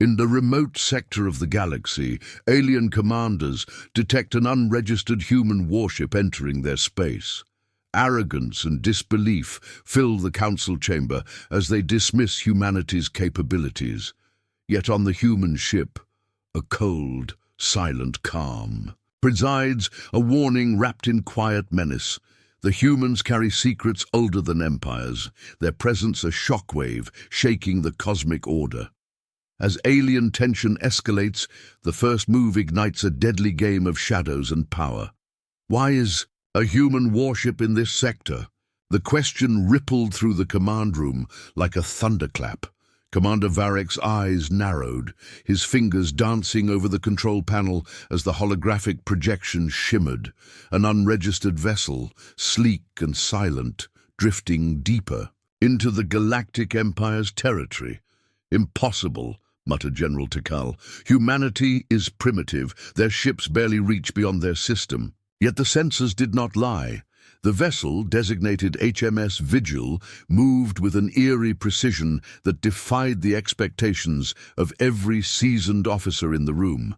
In the remote sector of the galaxy, alien commanders detect an unregistered human warship entering their space. Arrogance and disbelief fill the council chamber as they dismiss humanity's capabilities. Yet on the human ship, a cold, silent calm presides, a warning wrapped in quiet menace. The humans carry secrets older than empires, their presence a shockwave shaking the cosmic order. As alien tension escalates, the first move ignites a deadly game of shadows and power. Why is a human warship in this sector? The question rippled through the command room like a thunderclap. Commander Varex's eyes narrowed, his fingers dancing over the control panel as the holographic projection shimmered. An unregistered vessel, sleek and silent, drifting deeper into the Galactic Empire's territory. Impossible, muttered General Tikal. Humanity is primitive. Their ships barely reach beyond their system. Yet the sensors did not lie. The vessel, designated HMS Vigil, moved with an eerie precision that defied the expectations of every seasoned officer in the room.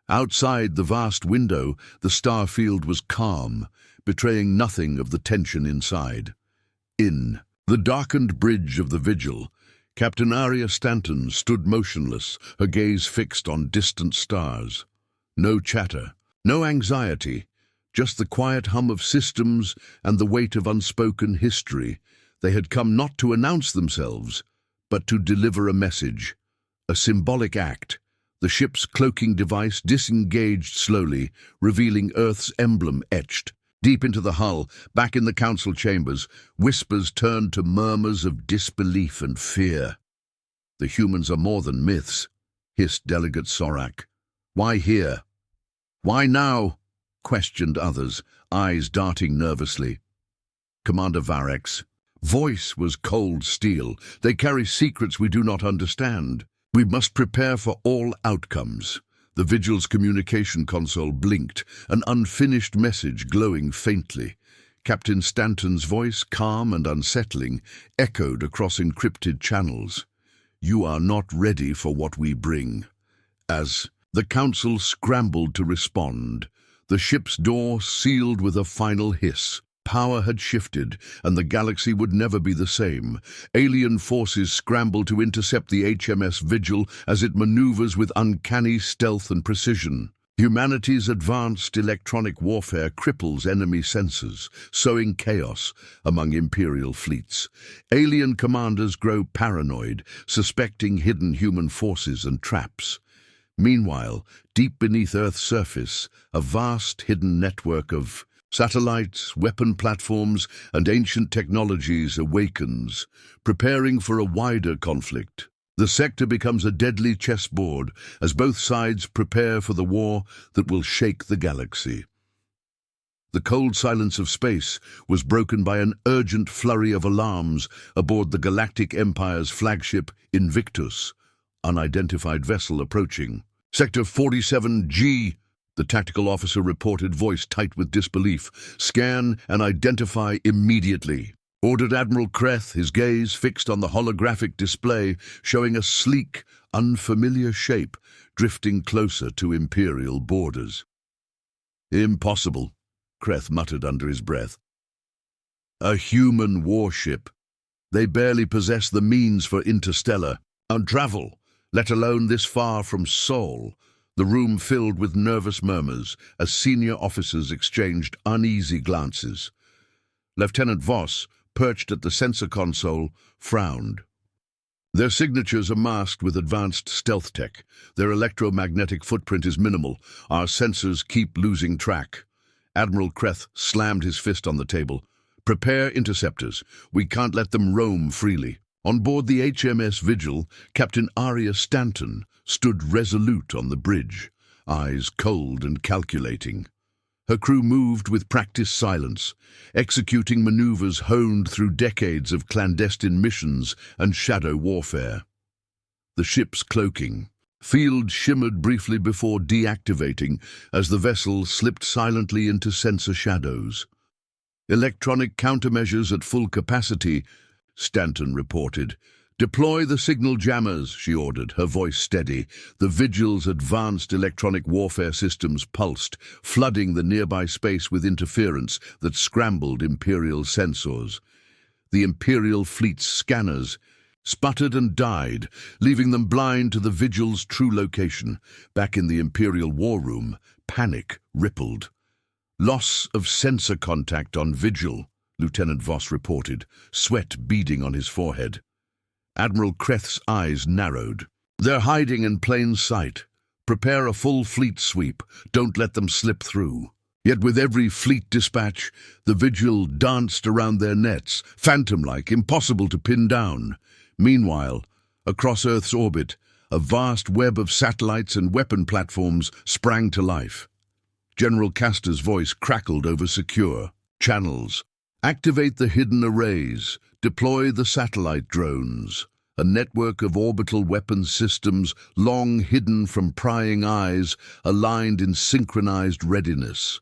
Outside the vast window, the star field was calm, betraying nothing of the tension inside. In the darkened bridge of the Vigil, Captain Arya Stanton stood motionless, her gaze fixed on distant stars. No chatter, no anxiety, just the quiet hum of systems and the weight of unspoken history. They had come not to announce themselves, but to deliver a message, a symbolic act. The ship's cloaking device disengaged slowly, revealing Earth's emblem etched. Deep into the hull, back in the council chambers, whispers turned to murmurs of disbelief and fear. The humans are more than myths, hissed Delegate Sorak. Why here? Why now? Questioned others, eyes darting nervously. Commander Varex's voice was cold steel. They carry secrets we do not understand. We must prepare for all outcomes. The Vigil's communication console blinked, an unfinished message glowing faintly. Captain Stanton's voice, calm and unsettling, echoed across encrypted channels. You are not ready for what we bring. As the council scrambled to respond, the ship's door sealed with a final hiss. Power had shifted, and the galaxy would never be the same. Alien forces scrambled to intercept the HMS Vigil as it maneuvers with uncanny stealth and precision. Humanity's advanced electronic warfare cripples enemy sensors, sowing chaos among Imperial fleets. Alien commanders grow paranoid, suspecting hidden human forces and traps. Meanwhile, deep beneath Earth's surface, a vast hidden network of satellites, weapon platforms, and ancient technologies awakens, preparing for a wider conflict. The sector becomes a deadly chessboard as both sides prepare for the war that will shake the galaxy. The cold silence of space was broken by an urgent flurry of alarms aboard the Galactic Empire's flagship Invictus, unidentified vessel approaching. Sector 47G, the tactical officer reported, voice tight with disbelief. Scan and identify immediately. Ordered Admiral Krylos, his gaze fixed on the holographic display, showing a sleek, unfamiliar shape drifting closer to Imperial borders. Impossible, Krylos muttered under his breath. A human warship. They barely possess the means for interstellar travel, let alone this far from Sol. The room filled with nervous murmurs as senior officers exchanged uneasy glances. Lieutenant Voss, perched at the sensor console, frowned. Their signatures are masked with advanced stealth tech. Their electromagnetic footprint is minimal. Our sensors keep losing track. Admiral Krylos slammed his fist on the table. Prepare interceptors. We can't let them roam freely. On board the HMS Vigil, Captain Arya Stanton stood resolute on the bridge, eyes cold and calculating. Her crew moved with practiced silence, executing maneuvers honed through decades of clandestine missions and shadow warfare. The ship's cloaking field shimmered briefly before deactivating as the vessel slipped silently into sensor shadows. Electronic countermeasures at full capacity, Stanton reported, "Deploy the signal jammers," she ordered, her voice steady. The Vigil's advanced electronic warfare systems pulsed, flooding the nearby space with interference that scrambled Imperial sensors. The Imperial fleet's scanners sputtered and died, leaving them blind to the Vigil's true location. Back in the Imperial war room, panic rippled. "Loss of sensor contact on Vigil," Lieutenant Voss reported, sweat beading on his forehead. Admiral Krylos' eyes narrowed. "They're hiding in plain sight. Prepare a full fleet sweep. Don't let them slip through." Yet with every fleet dispatch, the Vigil danced around their nets, phantom-like, impossible to pin down. Meanwhile, across Earth's orbit, a vast web of satellites and weapon platforms sprang to life. General Castor's voice crackled over secure channels. "Activate the hidden arrays. Deploy the satellite drones." A network of orbital weapons systems, long hidden from prying eyes, aligned in synchronized readiness.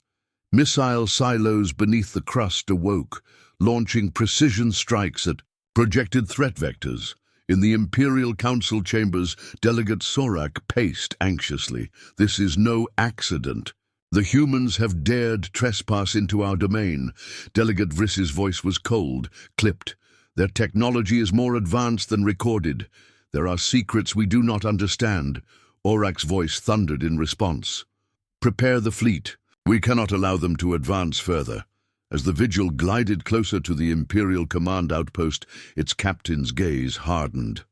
Missile silos beneath the crust awoke, launching precision strikes at projected threat vectors. In the Imperial Council chambers, Delegate Sorak paced anxiously. "This is no accident. The humans have dared trespass into our domain." Delegate Vriss's voice was cold, clipped. "Their technology is more advanced than recorded. There are secrets we do not understand." Orak's voice thundered in response. "Prepare the fleet. We cannot allow them to advance further." As the Vigil glided closer to the Imperial Command outpost, its captain's gaze hardened.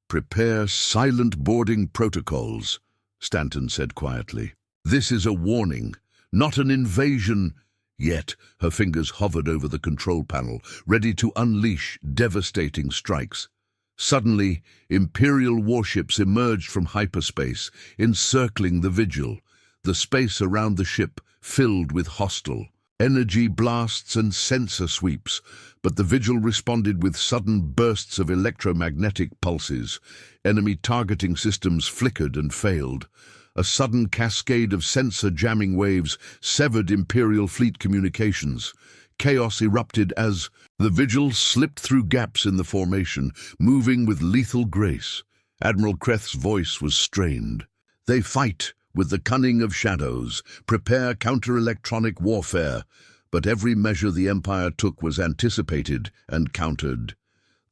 "Prepare silent boarding protocols," Stanton said quietly. "This is a warning, not an invasion." Yet, her fingers hovered over the control panel, ready to unleash devastating strikes. Suddenly, Imperial warships emerged from hyperspace, encircling the Vigil. The space around the ship filled with hostile energy blasts and sensor sweeps, but the Vigil responded with sudden bursts of electromagnetic pulses. Enemy targeting systems flickered and failed. A sudden cascade of sensor jamming waves severed Imperial fleet communications. Chaos erupted as the Vigil slipped through gaps in the formation, moving with lethal grace. Admiral Krylos' voice was strained. "They fight with the cunning of shadows. Prepare counter-electronic warfare." But every measure the Empire took was anticipated and countered.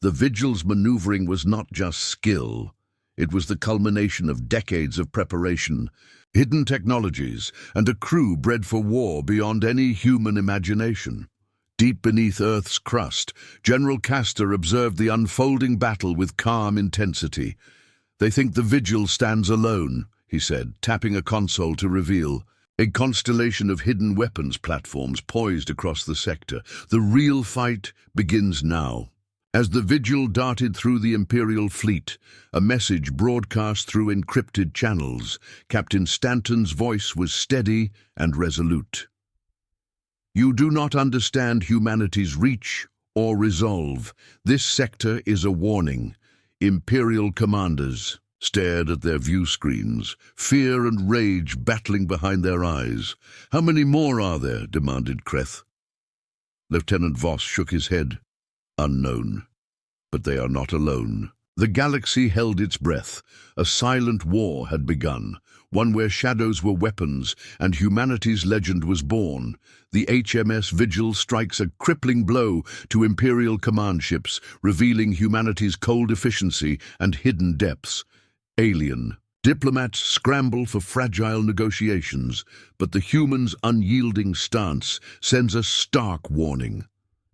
The Vigil's maneuvering was not just skill. It was the culmination of decades of preparation, hidden technologies, and a crew bred for war beyond any human imagination. Deep beneath Earth's crust, General Castor observed the unfolding battle with calm intensity. "They think the Vigil stands alone," he said, tapping a console to reveal a constellation of hidden weapons platforms poised across the sector. "The real fight begins now." As the Vigil darted through the Imperial fleet, a message broadcast through encrypted channels. Captain Stanton's voice was steady and resolute. "You do not understand humanity's reach or resolve. This sector is a warning." Imperial commanders stared at their view screens, fear and rage battling behind their eyes. "How many more are there?" demanded Krylos. Lieutenant Voss shook his head. "Unknown. But they are not alone." The galaxy held its breath. A silent war had begun, one where shadows were weapons and humanity's legend was born. The HMS Vigil strikes a crippling blow to Imperial command ships, revealing humanity's cold efficiency and hidden depths. Alien. Diplomats scramble for fragile negotiations, but the humans' unyielding stance sends a stark warning.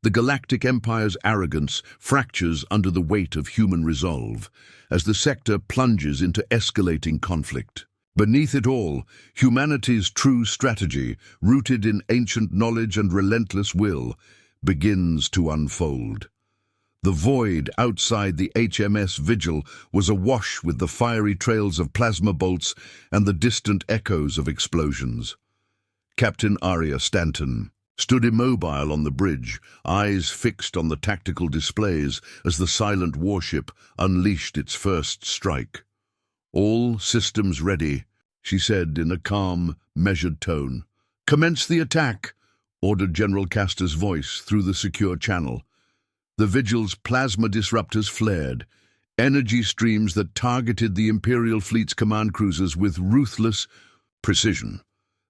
The Galactic Empire's arrogance fractures under the weight of human resolve, as the sector plunges into escalating conflict. Beneath it all, humanity's true strategy, rooted in ancient knowledge and relentless will, begins to unfold. The void outside the HMS Vigil was awash with the fiery trails of plasma bolts and the distant echoes of explosions. Captain Arya Stanton stood immobile on the bridge, eyes fixed on the tactical displays as the silent warship unleashed its first strike. "All systems ready," she said in a calm, measured tone. "Commence the attack," ordered General Castor's voice through the secure channel. The Vigil's plasma disruptors flared, energy streams that targeted the Imperial fleet's command cruisers with ruthless precision.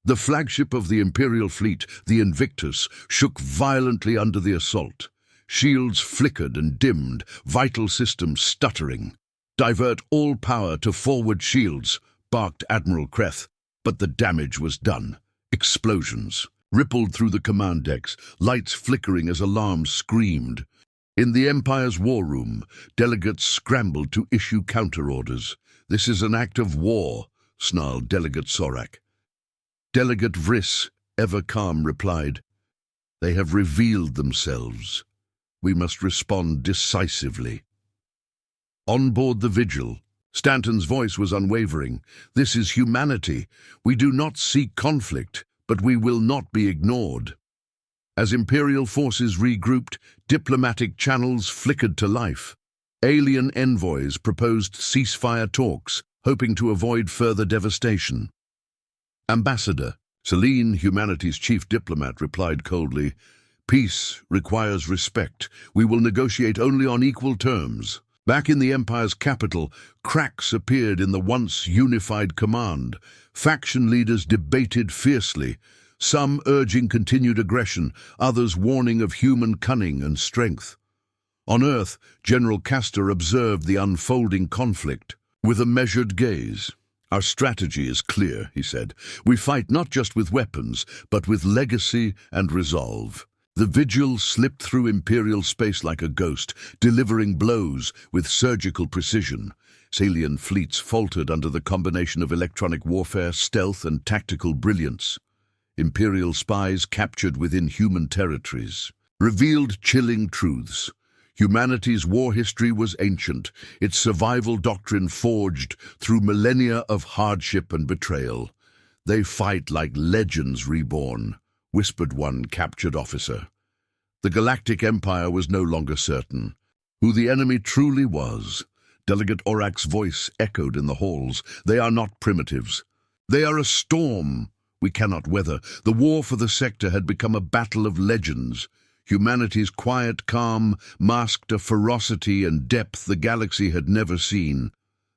The flagship of the Imperial fleet, the Invictus, shook violently under the assault. Shields flickered and dimmed, vital systems stuttering. "Divert all power to forward shields," barked Admiral Krylos, but the damage was done. Explosions rippled through the command decks, lights flickering as alarms screamed. In the Empire's war room, delegates scrambled to issue counter-orders. "This is an act of war," snarled Delegate Sorak. Delegate Vriss, ever calm, replied, "They have revealed themselves. We must respond decisively." On board the Vigil, Stanton's voice was unwavering. "This is humanity. We do not seek conflict, but we will not be ignored." As Imperial forces regrouped, diplomatic channels flickered to life. Alien envoys proposed ceasefire talks, hoping to avoid further devastation. Ambassador Celine, humanity's chief diplomat, replied coldly, "Peace requires respect. We will negotiate only on equal terms." Back in the Empire's capital, cracks appeared in the once unified command. Faction leaders debated fiercely, some urging continued aggression, others warning of human cunning and strength. On Earth, General Castor observed the unfolding conflict with a measured gaze. "Our strategy is clear," he said. "We fight not just with weapons, but with legacy and resolve." The Vigil slipped through Imperial space like a ghost, delivering blows with surgical precision. Alien fleets faltered under the combination of electronic warfare, stealth, and tactical brilliance. Imperial spies captured within human territories revealed chilling truths. Humanity's war history was ancient, its survival doctrine forged through millennia of hardship and betrayal. "They fight like legends reborn," whispered one captured officer. The Galactic Empire was no longer certain. Who the enemy truly was, Delegate Orak's voice echoed in the halls. "They are not primitives. They are a storm we cannot weather." The war for the sector had become a battle of legends. Humanity's quiet calm masked a ferocity and depth the galaxy had never seen.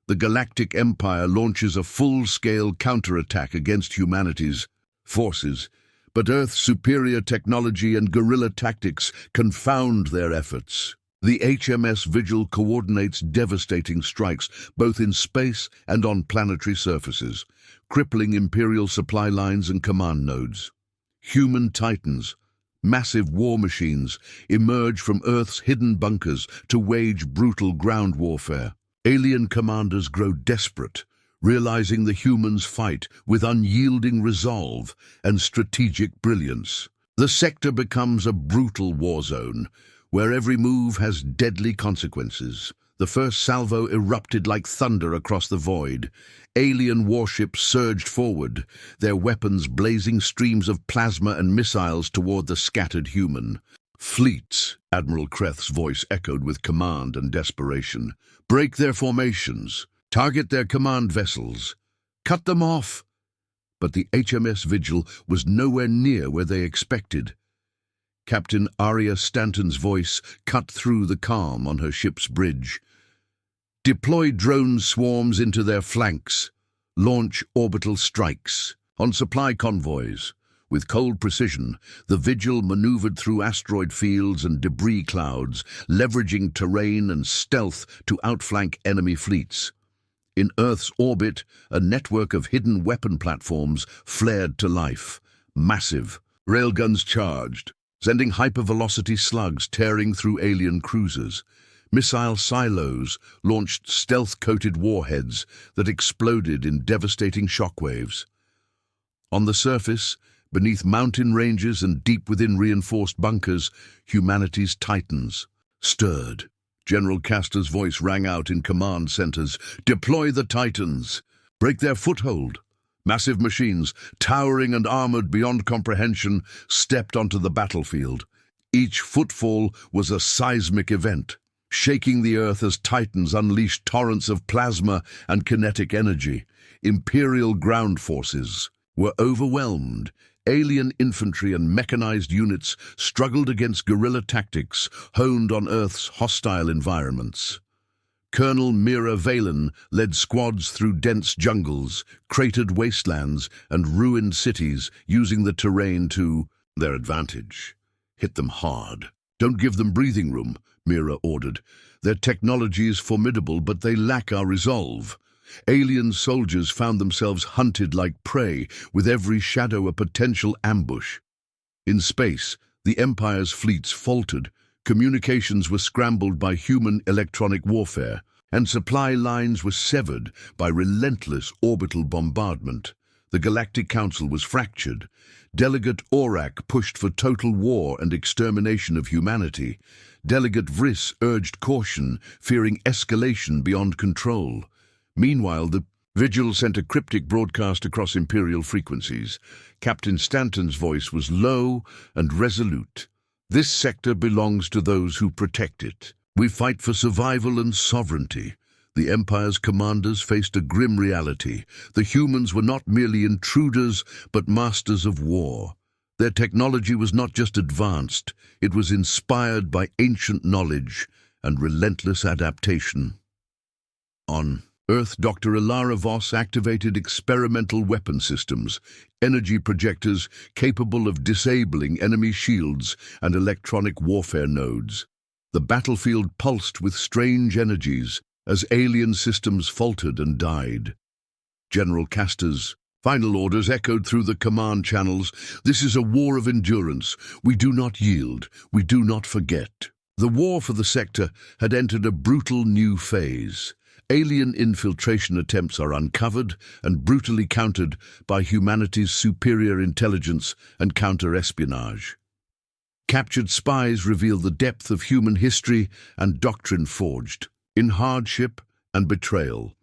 The Galactic Empire launches a full-scale counterattack against humanity's forces, but Earth's superior technology and guerrilla tactics confound their efforts. The HMS Vigil coordinates devastating strikes both in space and on planetary surfaces, crippling Imperial supply lines and command nodes. Human titans, massive war machines, emerge from Earth's hidden bunkers to wage brutal ground warfare. Alien commanders grow desperate, realizing the humans fight with unyielding resolve and strategic brilliance. The sector becomes a brutal war zone, where every move has deadly consequences. The first salvo erupted like thunder across the void. Alien warships surged forward, their weapons blazing streams of plasma and missiles toward the scattered human. "Fleets," Admiral Kreth's voice echoed with command and desperation. "Break their formations. Target their command vessels. Cut them off." But the HMS Vigil was nowhere near where they expected. Captain Arya Stanton's voice cut through the calm on her ship's bridge. "Deploy drone swarms into their flanks. Launch orbital strikes on supply convoys." With cold precision, the Vigil maneuvered through asteroid fields and debris clouds, leveraging terrain and stealth to outflank enemy fleets. In Earth's orbit, a network of hidden weapon platforms flared to life. Massive railguns charged, sending hypervelocity slugs tearing through alien cruisers. Missile silos launched stealth-coated warheads that exploded in devastating shockwaves. On the surface, beneath mountain ranges and deep within reinforced bunkers, humanity's titans stirred. General Castor's voice rang out in command centers. "Deploy the Titans. Break their foothold." Massive machines, towering and armored beyond comprehension, stepped onto the battlefield. Each footfall was a seismic event, shaking the Earth as Titans unleashed torrents of plasma and kinetic energy. Imperial ground forces were overwhelmed, alien infantry and mechanized units struggled against guerrilla tactics honed on Earth's hostile environments. Colonel Mira Valen led squads through dense jungles, cratered wastelands, and ruined cities, using the terrain to their advantage. Hit them hard. Don't give them breathing room, Mira ordered. Their technology is formidable, but they lack our resolve. Alien soldiers found themselves hunted like prey, with every shadow a potential ambush. In space, the Empire's fleets faltered. Communications were scrambled by human electronic warfare, and supply lines were severed by relentless orbital bombardment. The Galactic Council was fractured. Delegate Aurak pushed for total war and extermination of humanity. Delegate Vriss urged caution, fearing escalation beyond control. Meanwhile, the Vigil sent a cryptic broadcast across Imperial frequencies. Captain Stanton's voice was low and resolute. This sector belongs to those who protect it. We fight for survival and sovereignty. The Empire's commanders faced a grim reality. The humans were not merely intruders, but masters of war. Their technology was not just advanced, it was inspired by ancient knowledge and relentless adaptation. On Earth, Dr. Ilara Voss activated experimental weapon systems, energy projectors capable of disabling enemy shields and electronic warfare nodes. The battlefield pulsed with strange energies as alien systems faltered and died. General Castor's final orders echoed through the command channels. This is a war of endurance. We do not yield. We do not forget. The war for the sector had entered a brutal new phase. Alien infiltration attempts are uncovered and brutally countered by humanity's superior intelligence and counter-espionage. Captured spies reveal the depth of human history and doctrine forged in hardship and betrayal.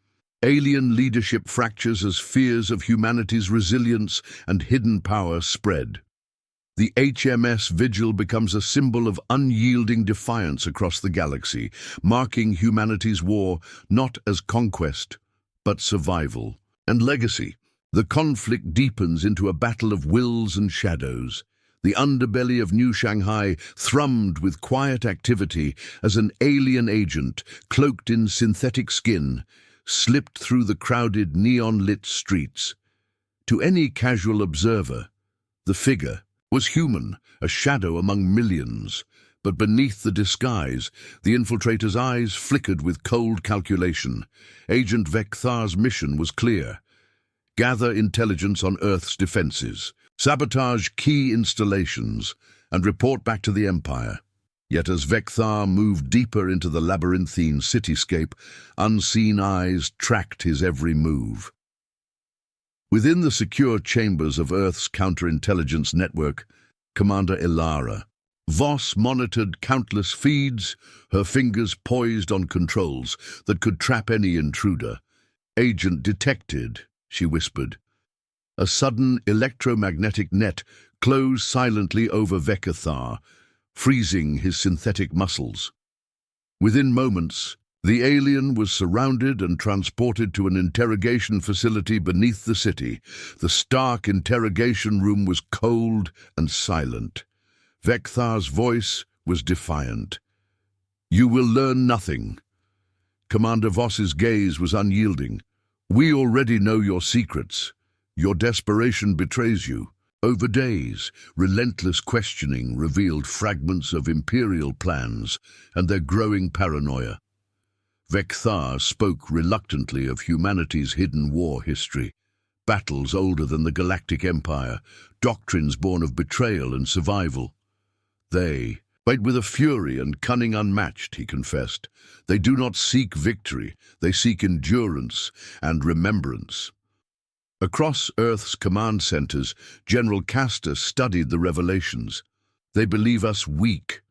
Alien leadership fractures as fears of humanity's resilience and hidden power spread. The HMS Vigil becomes a symbol of unyielding defiance across the galaxy, marking humanity's war not as conquest, but survival and legacy. The conflict deepens into a battle of wills and shadows. The underbelly of New Shanghai thrummed with quiet activity as an alien agent, cloaked in synthetic skin, slipped through the crowded neon-lit streets. To any casual observer, the figure was human, a shadow among millions. But beneath the disguise, the infiltrator's eyes flickered with cold calculation. Agent Vekthar's mission was clear: gather intelligence on Earth's defenses, sabotage key installations, and report back to the Empire. Yet as Vekthar moved deeper into the labyrinthine cityscape, unseen eyes tracked his every move. Within the secure chambers of Earth's counterintelligence network, Commander Ilara Voss monitored countless feeds, her fingers poised on controls that could trap any intruder. "Agent detected," she whispered. A sudden electromagnetic net closed silently over Vekthar, freezing his synthetic muscles. Within moments, the alien was surrounded and transported to an interrogation facility beneath the city. The stark interrogation room was cold and silent. Vekthar's voice was defiant. "You will learn nothing." Commander Voss's gaze was unyielding. "We already know your secrets. Your desperation betrays you." Over days, relentless questioning revealed fragments of imperial plans and their growing paranoia. Vekthar spoke reluctantly of humanity's hidden war history, battles older than the Galactic Empire, doctrines born of betrayal and survival. They fight with a fury and cunning unmatched, he confessed. They do not seek victory, they seek endurance and remembrance. Across Earth's command centers, General Castor studied the revelations. They believe us weak.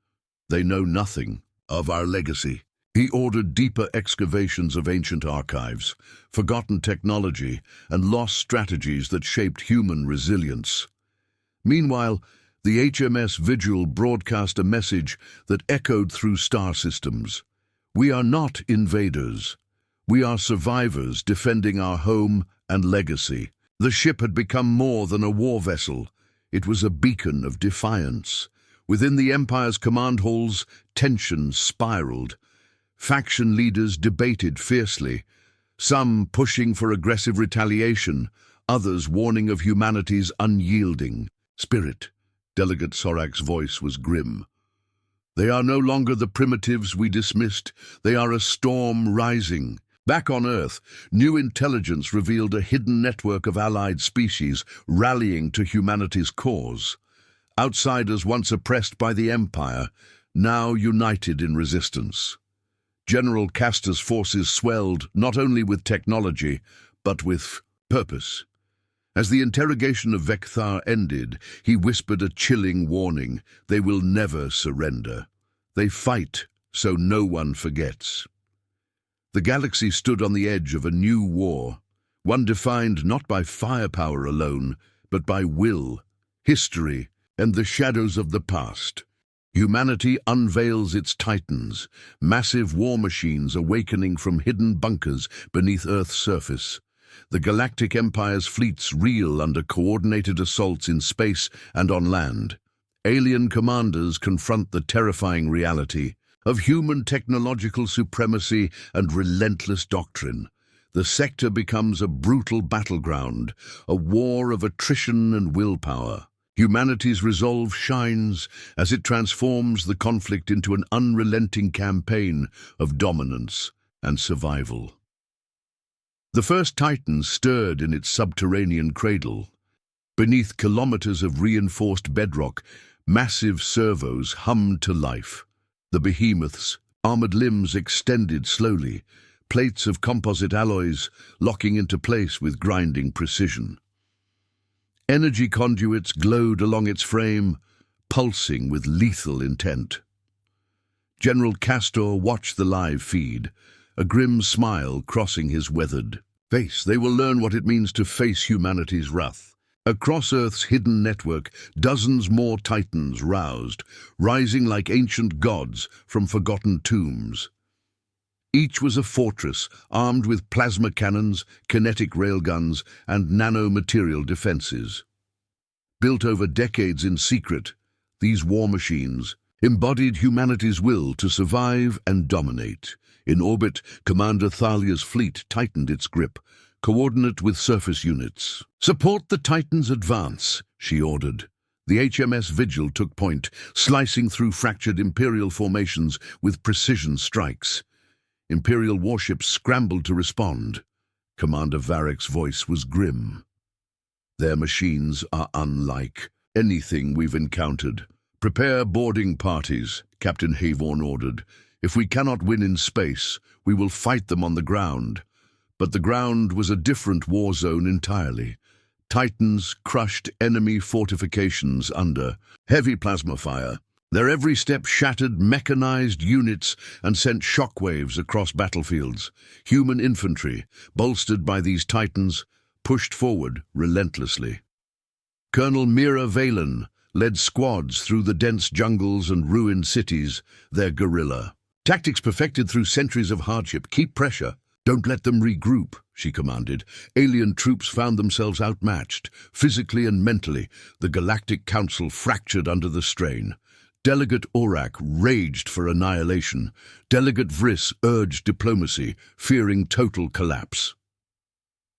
They know nothing of our legacy. He ordered deeper excavations of ancient archives, forgotten technology, and lost strategies that shaped human resilience. Meanwhile, the HMS Vigil broadcast a message that echoed through star systems. "We are not invaders. We are survivors defending our home and legacy." The ship had become more than a war vessel. It was a beacon of defiance. Within the Empire's command halls, tension spiraled. Faction leaders debated fiercely, some pushing for aggressive retaliation, others warning of humanity's unyielding spirit. Delegate Sorak's voice was grim. They are no longer the primitives we dismissed. They are a storm rising. Back on Earth, new intelligence revealed a hidden network of allied species rallying to humanity's cause. Outsiders once oppressed by the Empire, now united in resistance. General Castor's forces swelled not only with technology, but with purpose. As the interrogation of Vecthar ended, he whispered a chilling warning: they will never surrender. They fight so no one forgets. The galaxy stood on the edge of a new war, one defined not by firepower alone, but by will, history, and the shadows of the past. Humanity unveils its titans, massive war machines awakening from hidden bunkers beneath Earth's surface. The Galactic Empire's fleets reel under coordinated assaults in space and on land. Alien commanders confront the terrifying reality of human technological supremacy and relentless doctrine. The sector becomes a brutal battleground, a war of attrition and willpower. Humanity's resolve shines as it transforms the conflict into an unrelenting campaign of dominance and survival. The first Titan stirred in its subterranean cradle. Beneath kilometers of reinforced bedrock, massive servos hummed to life. The behemoth's armored limbs extended slowly, plates of composite alloys locking into place with grinding precision. Energy conduits glowed along its frame, pulsing with lethal intent. General Castor watched the live feed, a grim smile crossing his weathered face. They will learn what it means to face humanity's wrath. Across Earth's hidden network, dozens more Titans roused, rising like ancient gods from forgotten tombs. Each was a fortress, armed with plasma cannons, kinetic railguns, and nanomaterial defenses. Built over decades in secret, these war machines embodied humanity's will to survive and dominate. In orbit, Commander Thalia's fleet tightened its grip, coordinate with surface units. "Support the Titan's advance," she ordered. The HMS Vigil took point, slicing through fractured Imperial formations with precision strikes. Imperial warships scrambled to respond. Commander Varek's voice was grim. "Their machines are unlike anything we've encountered. Prepare boarding parties," Captain Havorn ordered. "If we cannot win in space, we will fight them on the ground." But the ground was a different war zone entirely. Titans crushed enemy fortifications under heavy plasma fire. Their every step shattered mechanized units and sent shockwaves across battlefields. Human infantry, bolstered by these Titans, pushed forward relentlessly. Colonel Mira Valen led squads through the dense jungles and ruined cities, their guerrilla. Tactics perfected through centuries of hardship. "Keep pressure. Don't let them regroup," she commanded. Alien troops found themselves outmatched, physically and mentally. The Galactic Council fractured under the strain. Delegate Orak raged for annihilation. Delegate Vriss urged diplomacy, fearing total collapse.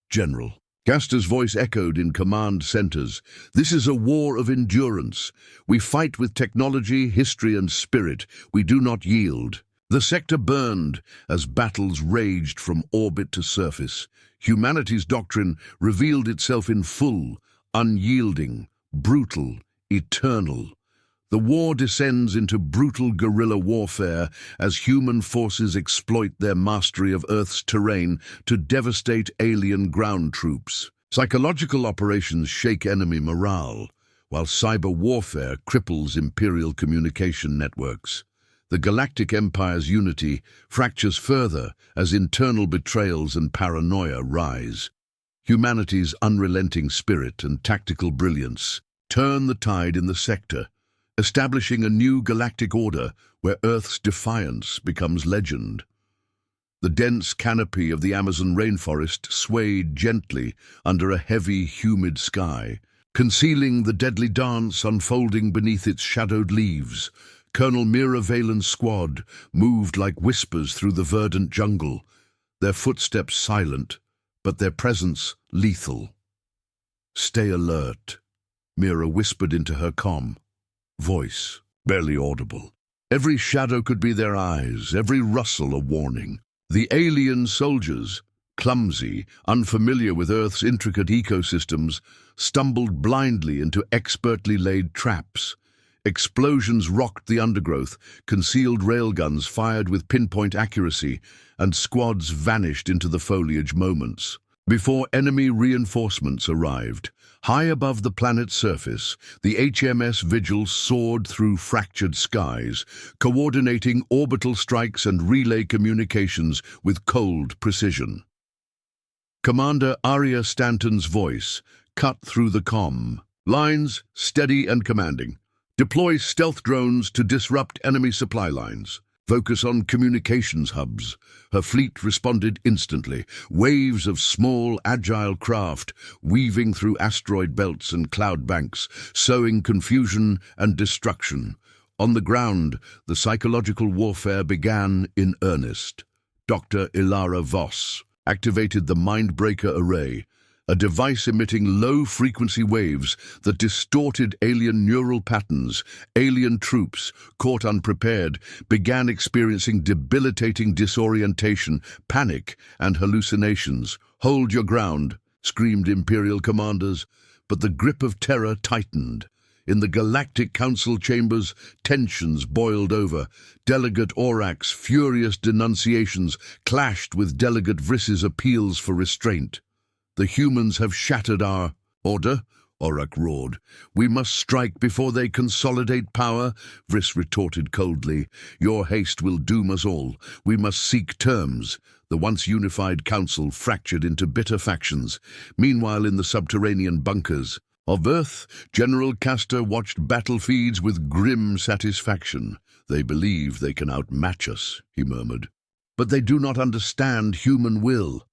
"General." Castor's voice echoed in command centers. "This is a war of endurance. We fight with technology, history, and spirit. We do not yield." The sector burned as battles raged from orbit to surface. Humanity's doctrine revealed itself in full, unyielding, brutal, eternal. The war descends into brutal guerrilla warfare as human forces exploit their mastery of Earth's terrain to devastate alien ground troops. Psychological operations shake enemy morale, while cyber warfare cripples Imperial communication networks. The Galactic Empire's unity fractures further as internal betrayals and paranoia rise. Humanity's unrelenting spirit and tactical brilliance turn the tide in the sector, establishing a new galactic order where Earth's defiance becomes legend. The dense canopy of the Amazon rainforest swayed gently under a heavy, humid sky. concealing the deadly dance unfolding beneath its shadowed leaves. Colonel Mira Valen's squad moved like whispers through the verdant jungle, their footsteps silent, but their presence lethal. "Stay alert," Mira whispered into her voice barely audible. Every shadow could be their eyes, every rustle a warning. The alien soldiers, clumsy, unfamiliar with Earth's intricate ecosystems, stumbled blindly into expertly laid traps. Explosions rocked the undergrowth, concealed railguns fired with pinpoint accuracy, and squads vanished into the foliage moments. Before enemy reinforcements arrived, high above the planet's surface, the HMS Vigil soared through fractured skies, coordinating orbital strikes and relay communications with cold precision. Commander Arya Stanton's voice cut through the lines, steady and commanding. "Deploy stealth drones to disrupt enemy supply lines. Focus on communications hubs." Her fleet responded instantly. Waves of small, agile craft weaving through asteroid belts and cloud banks, sowing confusion and destruction. On the ground, the psychological warfare began in earnest. Dr. Ilara Voss activated the Mindbreaker Array, a device emitting low-frequency waves that distorted alien neural patterns. Alien troops, caught unprepared, began experiencing debilitating disorientation, panic, and hallucinations. "Hold your ground," screamed Imperial commanders, but the grip of terror tightened. In the Galactic Council chambers, tensions boiled over. Delegate Aurak's furious denunciations clashed with Delegate Vriss's appeals for restraint. "The humans have shattered our order," Aurak roared. "We must strike before they consolidate power," Vriss retorted coldly. "Your haste will doom us all. We must seek terms." The once unified council fractured into bitter factions. Meanwhile, in the subterranean bunkers of Earth, General Castor watched battlefields with grim satisfaction. "They believe they can outmatch us," he murmured. "But they do not understand human will."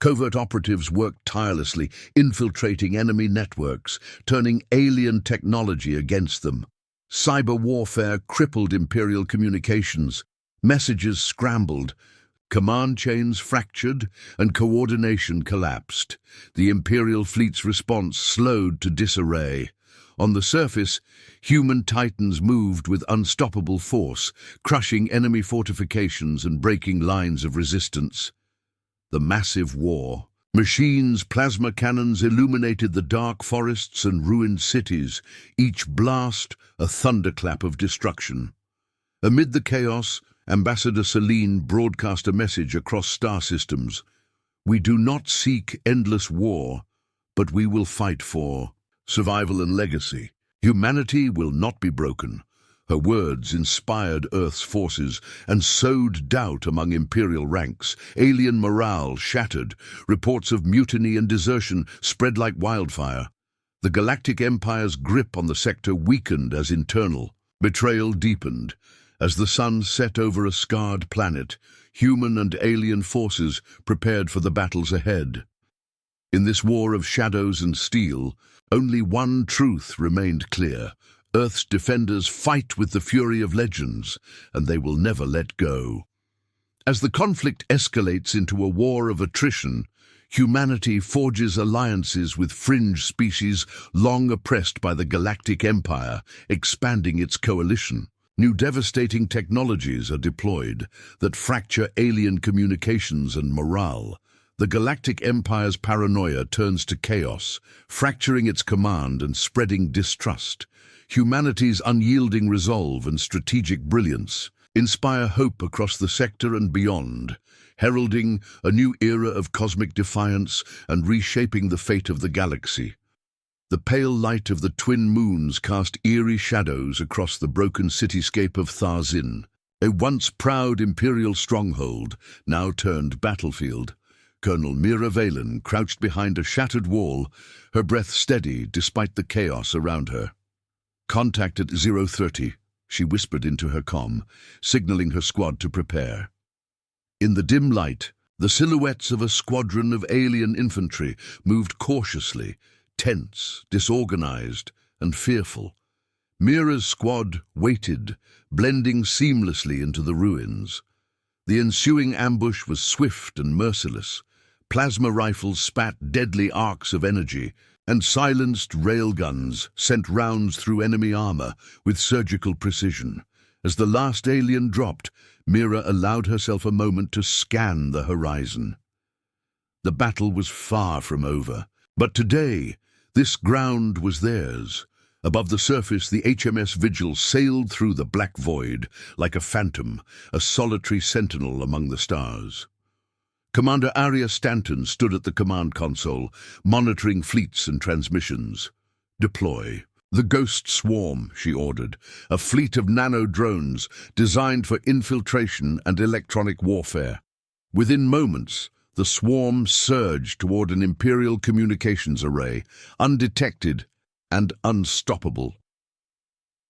Covert operatives worked tirelessly, infiltrating enemy networks, turning alien technology against them. Cyber warfare crippled Imperial communications. Messages scrambled. Command chains fractured, and coordination collapsed. The Imperial fleet's response slowed to disarray. On the surface, human titans moved with unstoppable force, crushing enemy fortifications and breaking lines of resistance. The massive war. Machines, plasma cannons illuminated the dark forests and ruined cities, each blast a thunderclap of destruction. Amid the chaos, Ambassador Selene broadcast a message across star systems. "We do not seek endless war, but we will fight for survival and legacy. Humanity will not be broken." Her words inspired Earth's forces and sowed doubt among Imperial ranks. Alien morale shattered. Reports of mutiny and desertion spread like wildfire. The Galactic Empire's grip on the sector weakened as internal betrayal deepened. As the sun set over a scarred planet, human and alien forces prepared for the battles ahead. In this war of shadows and steel, only one truth remained clear. Earth's defenders fight with the fury of legends, and they will never let go. As the conflict escalates into a war of attrition, humanity forges alliances with fringe species long oppressed by the Galactic Empire, expanding its coalition. New devastating technologies are deployed that fracture alien communications and morale. The Galactic Empire's paranoia turns to chaos, fracturing its command and spreading distrust. Humanity's unyielding resolve and strategic brilliance inspire hope across the sector and beyond, heralding a new era of cosmic defiance and reshaping the fate of the galaxy. The pale light of the twin moons cast eerie shadows across the broken cityscape of Tharzin, a once proud Imperial stronghold, now turned battlefield. Colonel Mira Valen crouched behind a shattered wall, her breath steady despite the chaos around her. "Contact at 030, she whispered into her signaling her squad to prepare. In the dim light, the silhouettes of a squadron of alien infantry moved cautiously, tense, disorganized, and fearful. Mira's squad waited, blending seamlessly into the ruins. The ensuing ambush was swift and merciless. Plasma rifles spat deadly arcs of energy, and silenced railguns sent rounds through enemy armor with surgical precision. As the last alien dropped, Mira allowed herself a moment to scan the horizon. The battle was far from over, but today, this ground was theirs. Above the surface, the HMS Vigil sailed through the black void like a phantom, a solitary sentinel among the stars. Commander Arya Stanton stood at the command console, monitoring fleets and transmissions. "Deploy." "The Ghost Swarm," she ordered, a fleet of nano-drones designed for infiltration and electronic warfare. Within moments, the swarm surged toward an Imperial communications array, undetected and unstoppable.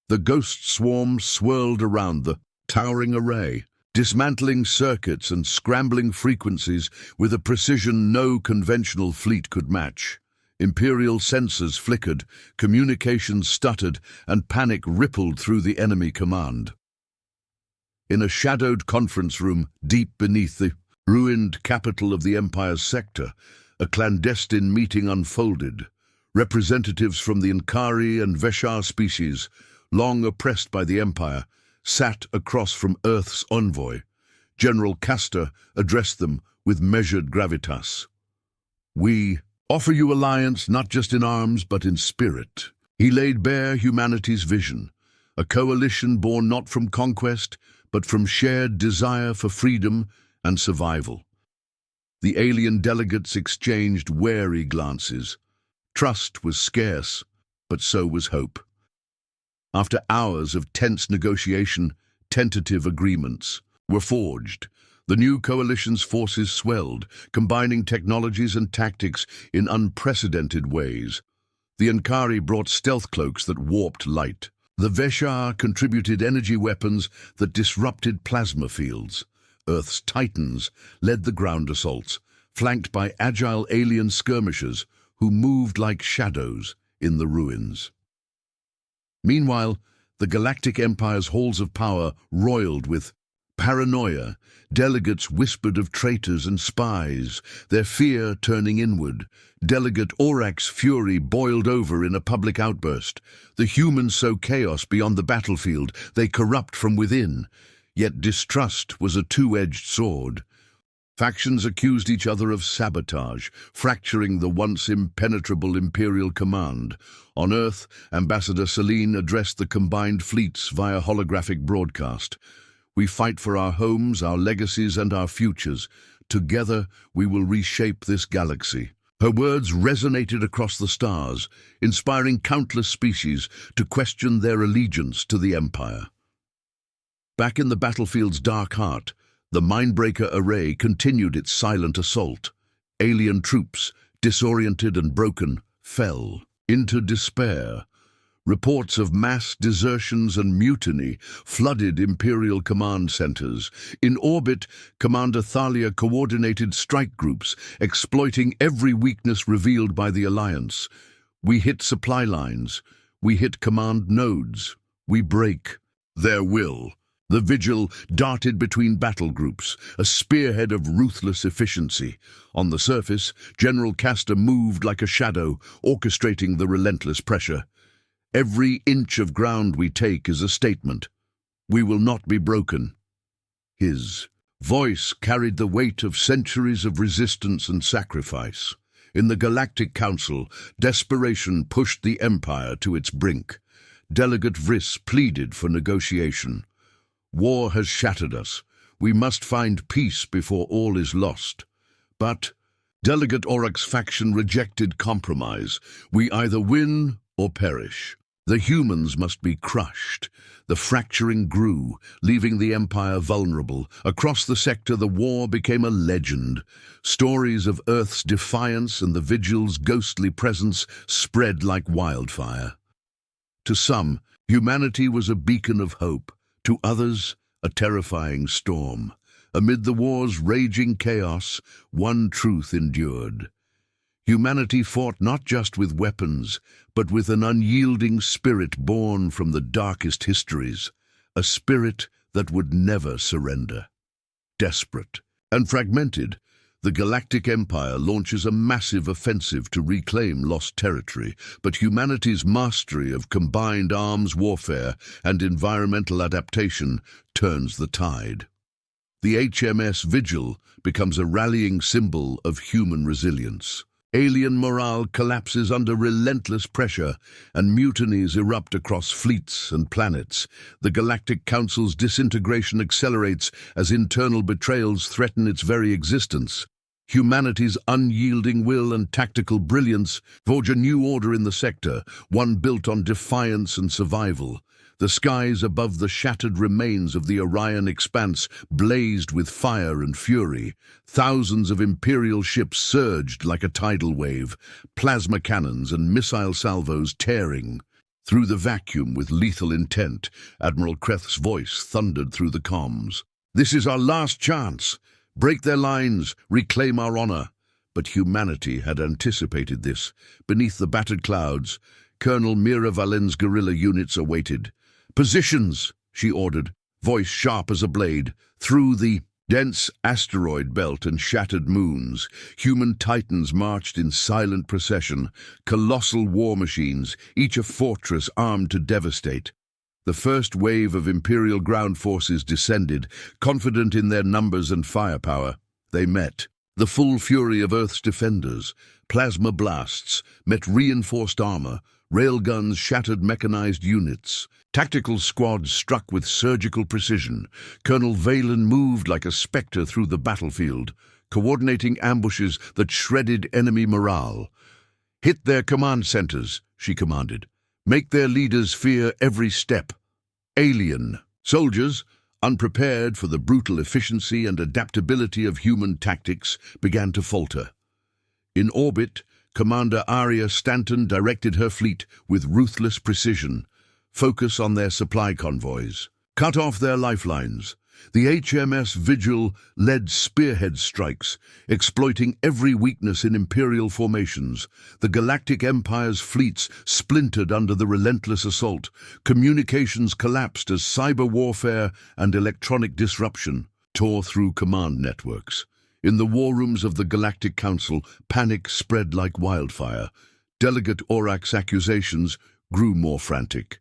The Ghost Swarm swirled around the towering array, dismantling circuits and scrambling frequencies with a precision no conventional fleet could match. Imperial sensors flickered, communications stuttered, and panic rippled through the enemy command. In a shadowed conference room deep beneath the ruined capital of the Empire's sector, a clandestine meeting unfolded. Representatives from the Inkari and Veshar species, long oppressed by the Empire, sat across from Earth's envoy. General Castor addressed them with measured gravitas. "We offer you alliance not just in arms but in spirit." He laid bare humanity's vision, a coalition born not from conquest but from shared desire for freedom and survival. The alien delegates exchanged wary glances. Trust was scarce, but so was hope. After hours of tense negotiation, tentative agreements were forged. The new coalition's forces swelled, combining technologies and tactics in unprecedented ways. The Inkari brought stealth cloaks that warped light. The Veshar contributed energy weapons that disrupted plasma fields. Earth's titans led the ground assaults, flanked by agile alien skirmishers who moved like shadows in the ruins. Meanwhile, the Galactic Empire's halls of power roiled with paranoia. Delegates whispered of traitors and spies, their fear turning inward. Delegate Aurak's fury boiled over in a public outburst. The humans sow chaos beyond the battlefield, they corrupt from within. Yet distrust was a two-edged sword. Factions accused each other of sabotage, fracturing the once impenetrable Imperial command. On Earth, Ambassador Selene addressed the combined fleets via holographic broadcast. "We fight for our homes, our legacies, and our futures. Together, we will reshape this galaxy." Her words resonated across the stars, inspiring countless species to question their allegiance to the Empire. Back in the battlefield's dark heart, the Mindbreaker array continued its silent assault. Alien troops, disoriented and broken, fell into despair. Reports of mass desertions and mutiny flooded Imperial command centers. In orbit, Commander Thalia coordinated strike groups, exploiting every weakness revealed by the Alliance. "We hit supply lines. We hit command nodes. We break their will." The Vigil darted between battle groups, a spearhead of ruthless efficiency. On the surface, General Castor moved like a shadow, orchestrating the relentless pressure. "Every inch of ground we take is a statement. We will not be broken." His voice carried the weight of centuries of resistance and sacrifice. In the Galactic Council, desperation pushed the Empire to its brink. Delegate Vriss pleaded for negotiation. "War has shattered us. We must find peace before all is lost." But Delegate Aurak's faction rejected compromise. "We either win or perish. The humans must be crushed." The fracturing grew, leaving the Empire vulnerable. Across the sector, the war became a legend. Stories of Earth's defiance and the Vigil's ghostly presence spread like wildfire. To some, humanity was a beacon of hope. To others, a terrifying storm. Amid the war's raging chaos, one truth endured. Humanity fought not just with weapons, but with an unyielding spirit born from the darkest histories, a spirit that would never surrender. Desperate and fragmented, the Galactic Empire launches a massive offensive to reclaim lost territory, but humanity's mastery of combined arms warfare and environmental adaptation turns the tide. The HMS Vigil becomes a rallying symbol of human resilience. Alien morale collapses under relentless pressure, and mutinies erupt across fleets and planets. The Galactic Council's disintegration accelerates as internal betrayals threaten its very existence. Humanity's unyielding will and tactical brilliance forge a new order in the sector, one built on defiance and survival. The skies above the shattered remains of the Orion expanse blazed with fire and fury. Thousands of Imperial ships surged like a tidal wave, plasma cannons and missile salvos tearing through the vacuum with lethal intent. Admiral Krylos' voice thundered through the comms. "This is our last chance. Break their lines, reclaim our honor." But humanity had anticipated this. Beneath the battered clouds, Colonel Mira Valen's guerrilla units awaited. "Positions," she ordered, voice sharp as a blade. Through the dense asteroid belt and shattered moons, human titans marched in silent procession, colossal war machines, each a fortress armed to devastate. The first wave of Imperial ground forces descended, confident in their numbers and firepower. They met. The full fury of Earth's defenders. Plasma blasts met reinforced armor, railguns shattered mechanized units. Tactical squads struck with surgical precision. Colonel Valen moved like a spectre through the battlefield, coordinating ambushes that shredded enemy morale. "Hit their command centers," she commanded. "Make their leaders fear every step." Alien soldiers, unprepared for the brutal efficiency and adaptability of human tactics, began to falter. In orbit, Commander Arya Stanton directed her fleet with ruthless precision. Focus on their supply convoys. Cut off their lifelines. The HMS Vigil led spearhead strikes, exploiting every weakness in Imperial formations. The Galactic Empire's fleets splintered under the relentless assault. Communications collapsed as cyber warfare and electronic disruption tore through command networks. In the war rooms of the Galactic Council, panic spread like wildfire. Delegate Aurak's accusations grew more frantic.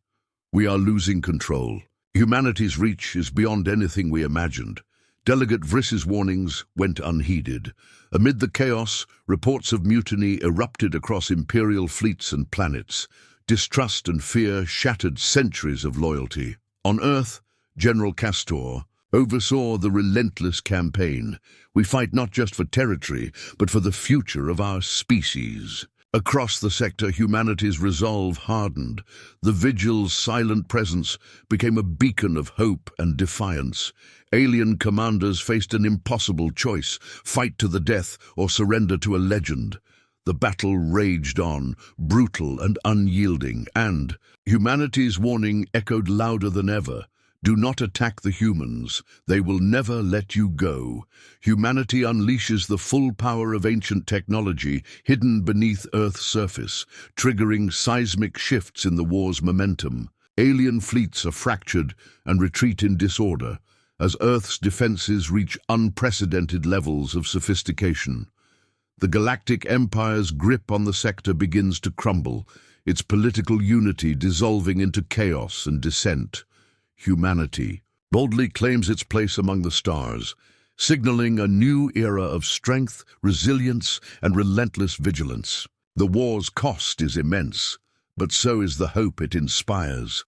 "We are losing control. Humanity's reach is beyond anything we imagined." Delegate Vriss's warnings went unheeded. Amid the chaos, reports of mutiny erupted across Imperial fleets and planets. Distrust and fear shattered centuries of loyalty. On Earth, General Castor oversaw the relentless campaign. "We fight not just for territory, but for the future of our species." Across the sector, humanity's resolve hardened. The Vigil's silent presence became a beacon of hope and defiance. Alien commanders faced an impossible choice: fight to the death or surrender to a legend. The battle raged on, brutal and unyielding, and humanity's warning echoed louder than ever. "Do not attack the humans. They will never let you go." Humanity unleashes the full power of ancient technology hidden beneath Earth's surface, triggering seismic shifts in the war's momentum. Alien fleets are fractured and retreat in disorder as Earth's defenses reach unprecedented levels of sophistication. The Galactic Empire's grip on the sector begins to crumble, its political unity dissolving into chaos and dissent. Humanity boldly claims its place among the stars, signaling a new era of strength, resilience, and relentless vigilance. The war's cost is immense, but so is the hope it inspires.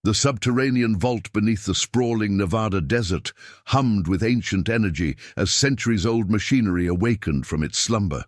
The subterranean vault beneath the sprawling Nevada desert hummed with ancient energy as centuries-old machinery awakened from its slumber.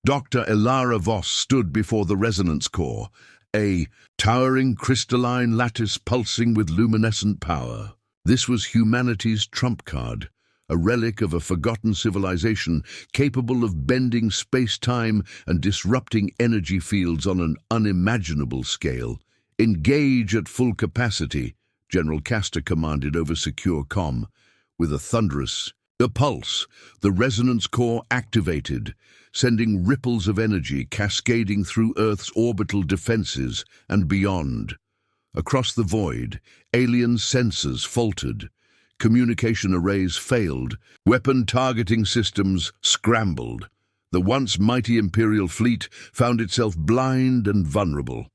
Dr. Elara Voss stood before the resonance core, a towering crystalline lattice pulsing with luminescent power. This was humanity's trump card, a relic of a forgotten civilization capable of bending space-time and disrupting energy fields on an unimaginable scale. "Engage at full capacity," General Castor commanded over secure comm. With a thunderous The pulse, the resonance core activated, sending ripples of energy cascading through Earth's orbital defenses and beyond. Across the void, alien sensors faltered. Communication arrays failed. Weapon targeting systems scrambled. The once mighty Imperial fleet found itself blind and vulnerable.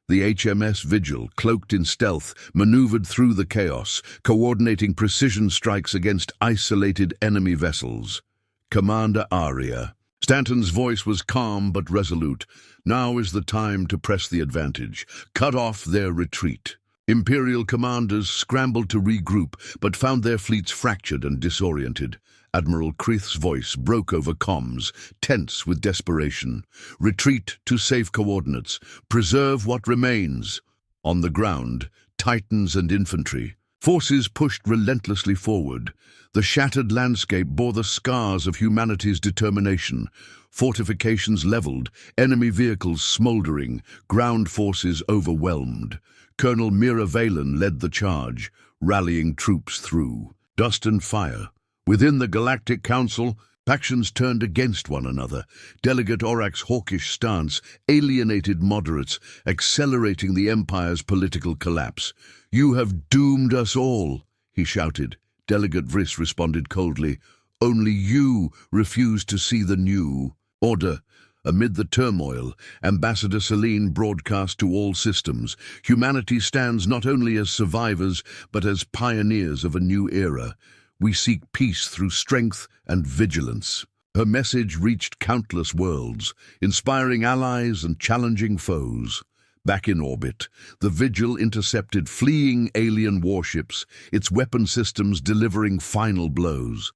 The HMS Vigil, cloaked in stealth, maneuvered through the chaos, coordinating precision strikes against isolated enemy vessels. Commander Aria. Stanton's voice was calm but resolute. Now is the time to press the advantage. Cut off their retreat. Imperial commanders scrambled to regroup, but found their fleets fractured and disoriented. Admiral Krylos' voice broke over comms, tense with desperation. Retreat to safe coordinates. Preserve what remains. On the ground, Titans and infantry. Forces pushed relentlessly forward. The shattered landscape bore the scars of humanity's determination. Fortifications leveled, enemy vehicles smoldering, ground forces overwhelmed. Colonel Mira Valen led the charge, rallying troops through. Dust and fire. Within the Galactic Council, factions turned against one another. Delegate Orak's hawkish stance alienated moderates, accelerating the Empire's political collapse. "You have doomed us all," he shouted. Delegate Vriss responded coldly. "Only you refuse to see the new order." Amid the turmoil, Ambassador Celine broadcast to all systems. Humanity stands not only as survivors, but as pioneers of a new era. We seek peace through strength and vigilance. Her message reached countless worlds, inspiring allies and challenging foes. Back in orbit, the Vigil intercepted fleeing alien warships, its weapon systems delivering final blows.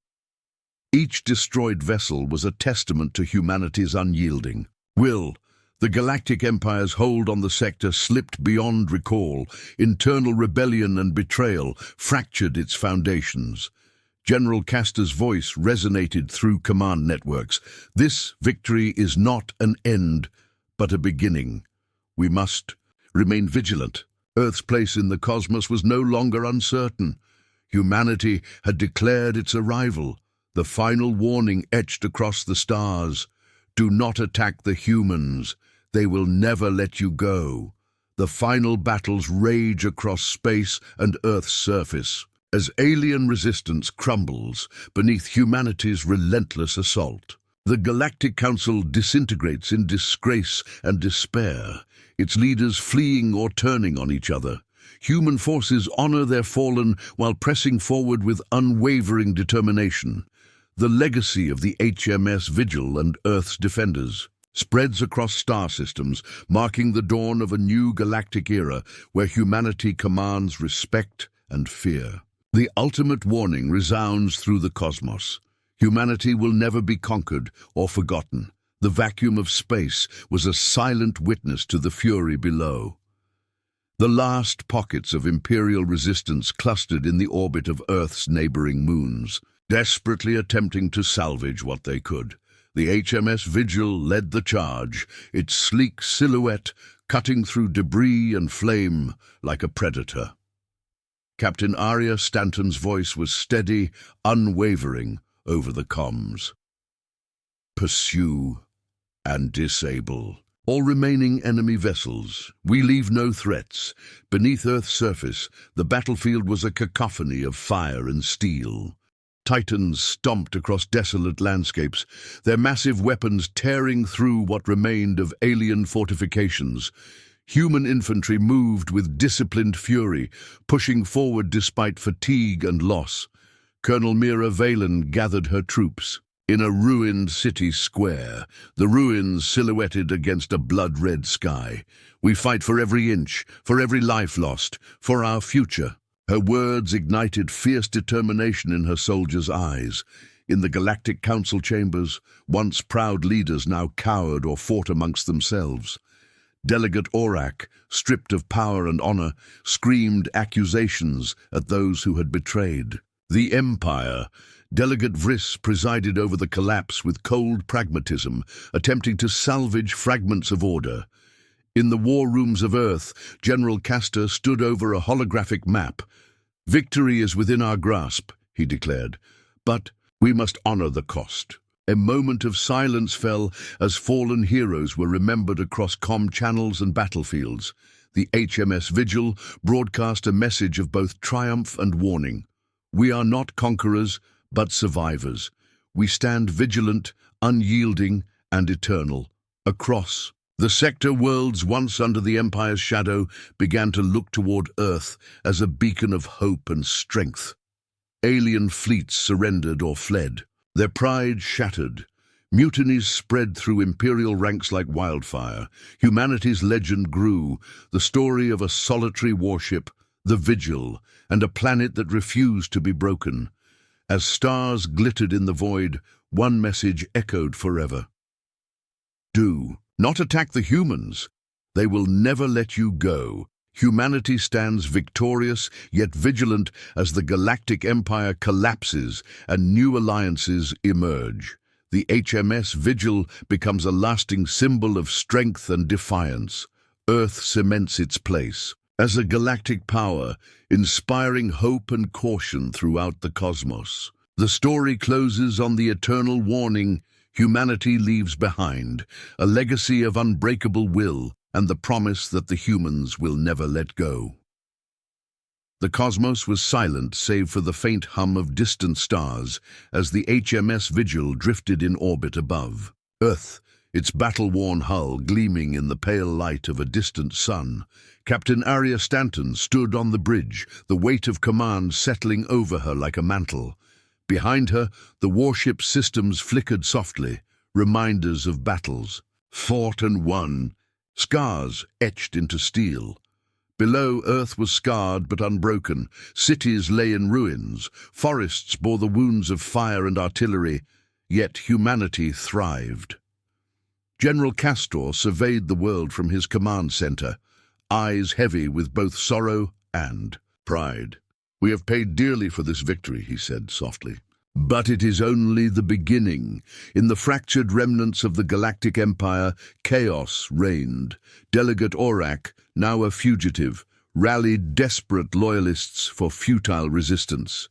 Each destroyed vessel was a testament to humanity's unyielding will. The Galactic Empire's hold on the sector slipped beyond recall. Internal rebellion and betrayal fractured its foundations. General Castor's voice resonated through command networks. "This victory is not an end, but a beginning. We must remain vigilant." Earth's place in the cosmos was no longer uncertain. Humanity had declared its arrival. The final warning etched across the stars. "Do not attack the humans. They will never let you go." The final battles rage across space and Earth's surface, as alien resistance crumbles beneath humanity's relentless assault. The Galactic Council disintegrates in disgrace and despair, its leaders fleeing or turning on each other. Human forces honor their fallen while pressing forward with unwavering determination. The legacy of the HMS Vigil and Earth's defenders spreads across star systems, marking the dawn of a new galactic era where humanity commands respect and fear. The ultimate warning resounds through the cosmos. Humanity will never be conquered or forgotten. The vacuum of space was a silent witness to the fury below. The last pockets of Imperial resistance clustered in the orbit of Earth's neighboring moons, desperately attempting to salvage what they could. The HMS Vigil led the charge, its sleek silhouette cutting through debris and flame like a predator. Captain Aria Stanton's voice was steady, unwavering over the comms. "Pursue and disable all remaining enemy vessels. We leave no threats." Beneath Earth's surface, the battlefield was a cacophony of fire and steel. Titans stomped across desolate landscapes, their massive weapons tearing through what remained of alien fortifications. Human infantry moved with disciplined fury, pushing forward despite fatigue and loss. Colonel Mira Valen gathered her troops. In a ruined city square, the ruins silhouetted against a blood-red sky. "We fight for every inch, for every life lost, for our future." Her words ignited fierce determination in her soldiers' eyes. In the Galactic Council chambers, once proud leaders now cowered or fought amongst themselves. Delegate Orak, stripped of power and honor, screamed accusations at those who had betrayed. The Empire, Delegate Vriss presided over the collapse with cold pragmatism, attempting to salvage fragments of order. In the war rooms of Earth, General Castor stood over a holographic map. "Victory is within our grasp," he declared, "but We must honor the cost. A moment of silence fell as fallen heroes were remembered across comm channels and battlefields. The HMS Vigil broadcast a message of both triumph and warning. We are not conquerors, but survivors. We stand vigilant, unyielding, and eternal. Across the sector, worlds once under the Empire's shadow began to look toward Earth as a beacon of hope and strength. Alien fleets surrendered or fled, their pride shattered. Mutinies spread through Imperial ranks like wildfire. Humanity's legend grew, the story of a solitary warship, the Vigil, and a planet that refused to be broken. As stars glittered in the void, one message echoed forever. Do not attack the humans. They will never let you go. Humanity stands victorious yet vigilant as the Galactic Empire collapses and new alliances emerge. The HMS Vigil becomes a lasting symbol of strength and defiance. Earth cements its place as a galactic power, inspiring hope and caution throughout the cosmos. The story closes on the eternal warning humanity leaves behind, a legacy of unbreakable will and the promise that the humans will never let go. The cosmos was silent save for the faint hum of distant stars as the HMS Vigil drifted in orbit above. Earth, its battle-worn hull gleaming in the pale light of a distant sun. Captain Arya Stanton stood on the bridge, the weight of command settling over her like a mantle. Behind her, the warship systems flickered softly, reminders of battles fought and won, scars etched into steel. Below, Earth was scarred but unbroken. Cities lay in ruins. Forests bore the wounds of fire and artillery, yet humanity thrived. General Castor surveyed the world from his command center, eyes heavy with both sorrow and pride. "We have paid dearly for this victory," he said softly. "But it is only the beginning." In the fractured remnants of the Galactic Empire, chaos reigned. Delegate Aurak, now a fugitive, rallied desperate loyalists for futile resistance.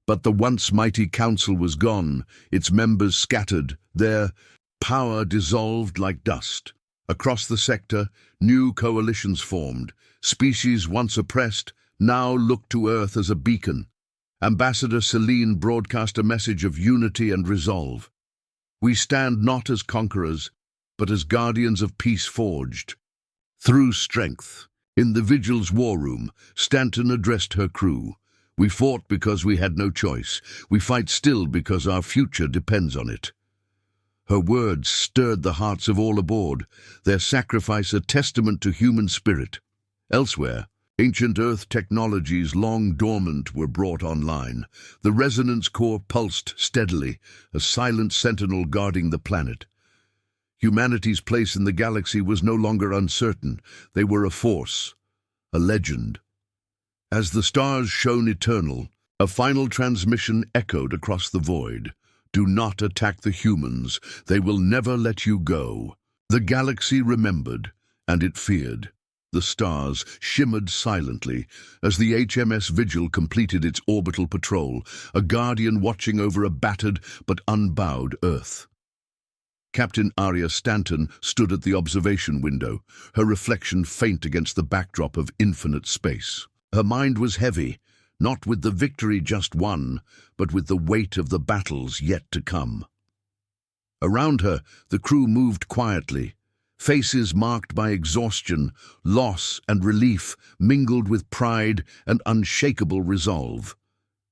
But the once mighty council was gone, its members scattered, their power dissolved like dust. Across the sector, new coalitions formed. Species once oppressed now looked to Earth as a beacon. Ambassador Celine broadcast a message of unity and resolve. "We stand not as conquerors, but as guardians of peace forged through strength." In the Vigil's war room, Stanton addressed her crew. "We fought because we had no choice. We fight still because our future depends on it." Her words stirred the hearts of all aboard, their sacrifice a testament to human spirit. Elsewhere, ancient Earth technologies long dormant were brought online. The resonance core pulsed steadily, a silent sentinel guarding the planet. Humanity's place in the galaxy was no longer uncertain. They were a force, a legend. As the stars shone eternal, a final transmission echoed across the void. "Do not attack the humans. They will never let you go." The galaxy remembered, and it feared. The stars shimmered silently as the HMS Vigil completed its orbital patrol, a guardian watching over a battered but unbowed Earth. Captain Arya Stanton stood at the observation window, her reflection faint against the backdrop of infinite space. Her mind was heavy, not with the victory just won, but with the weight of the battles yet to come. Around her, the crew moved quietly, faces marked by exhaustion, loss, and relief mingled with pride and unshakable resolve.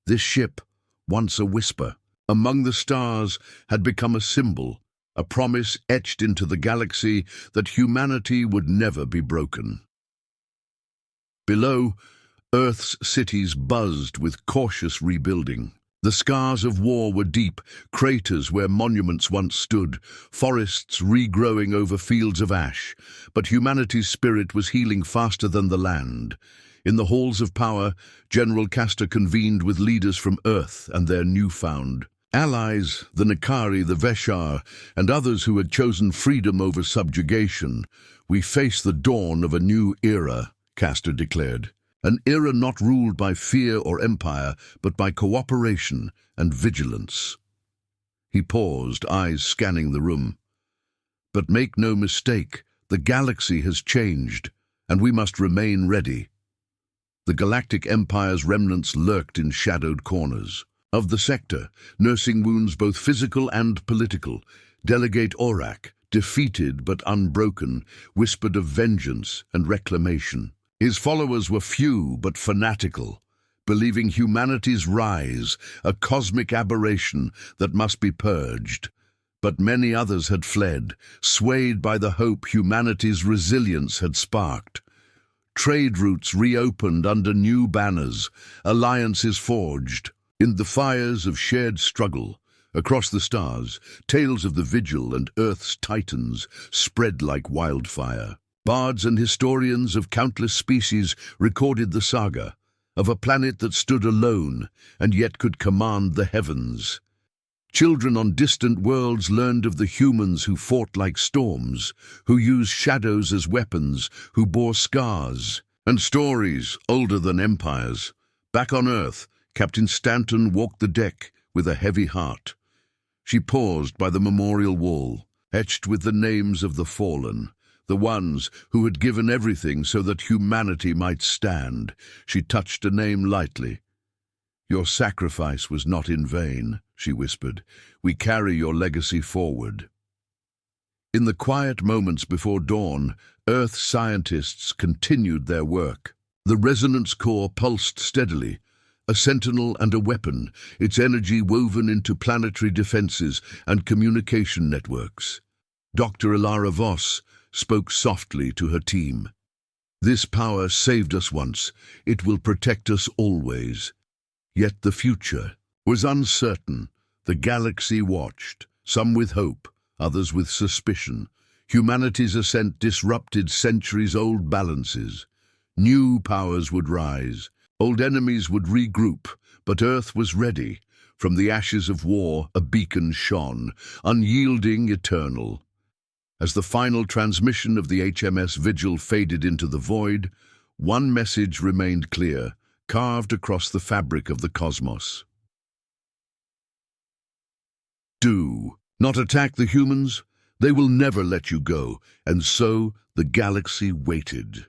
This ship, once a whisper among the stars, had become a symbol, a promise etched into the galaxy that humanity would never be broken. Below, Earth's cities buzzed with cautious rebuilding. The scars of war were deep, craters where monuments once stood, forests regrowing over fields of ash. But humanity's spirit was healing faster than the land. In the halls of power, General Castor convened with leaders from Earth and their newfound allies, the Nakari, the Veshar, and others who had chosen freedom over subjugation. "We face the dawn of a new era," Castor declared. "An era not ruled by fear or empire, but by cooperation and vigilance." He paused, eyes scanning the room. But make no mistake, the galaxy has changed, and we must remain ready. The Galactic Empire's remnants lurked in shadowed corners of the sector, nursing wounds both physical and political. Delegate Aurak, defeated but unbroken, whispered of vengeance and reclamation. His followers were few but fanatical, believing humanity's rise a cosmic aberration that must be purged. But many others had fled, swayed by the hope humanity's resilience had sparked. Trade routes reopened under new banners, alliances forged. In the fires of shared struggle, across the stars, tales of the Vigil and Earth's titans spread like wildfire. Bards and historians of countless species recorded the saga of a planet that stood alone and yet could command the heavens. Children on distant worlds learned of the humans who fought like storms, who used shadows as weapons, who bore scars, and stories older than empires. Back on Earth, Captain Stanton walked the deck with a heavy heart. She paused by the memorial wall, etched with the names of the fallen, the ones who had given everything so that humanity might stand. She touched a name lightly. "Your sacrifice was not in vain," she whispered. "We carry your legacy forward." In the quiet moments before dawn, Earth scientists continued their work. The resonance core pulsed steadily, a sentinel and a weapon, its energy woven into planetary defenses and communication networks. Dr. Ilara Voss spoke softly to her team. "This power saved us once. It will protect us always." Yet the future was uncertain. The galaxy watched, some with hope, others with suspicion. Humanity's ascent disrupted centuries-old balances. New powers would rise, old enemies would regroup, but Earth was ready. From the ashes of war, a beacon shone, unyielding, eternal. As the final transmission of the HMS Vigil faded into the void, one message remained clear, carved across the fabric of the cosmos. Do not attack the humans. They will never let you go. And so the galaxy waited.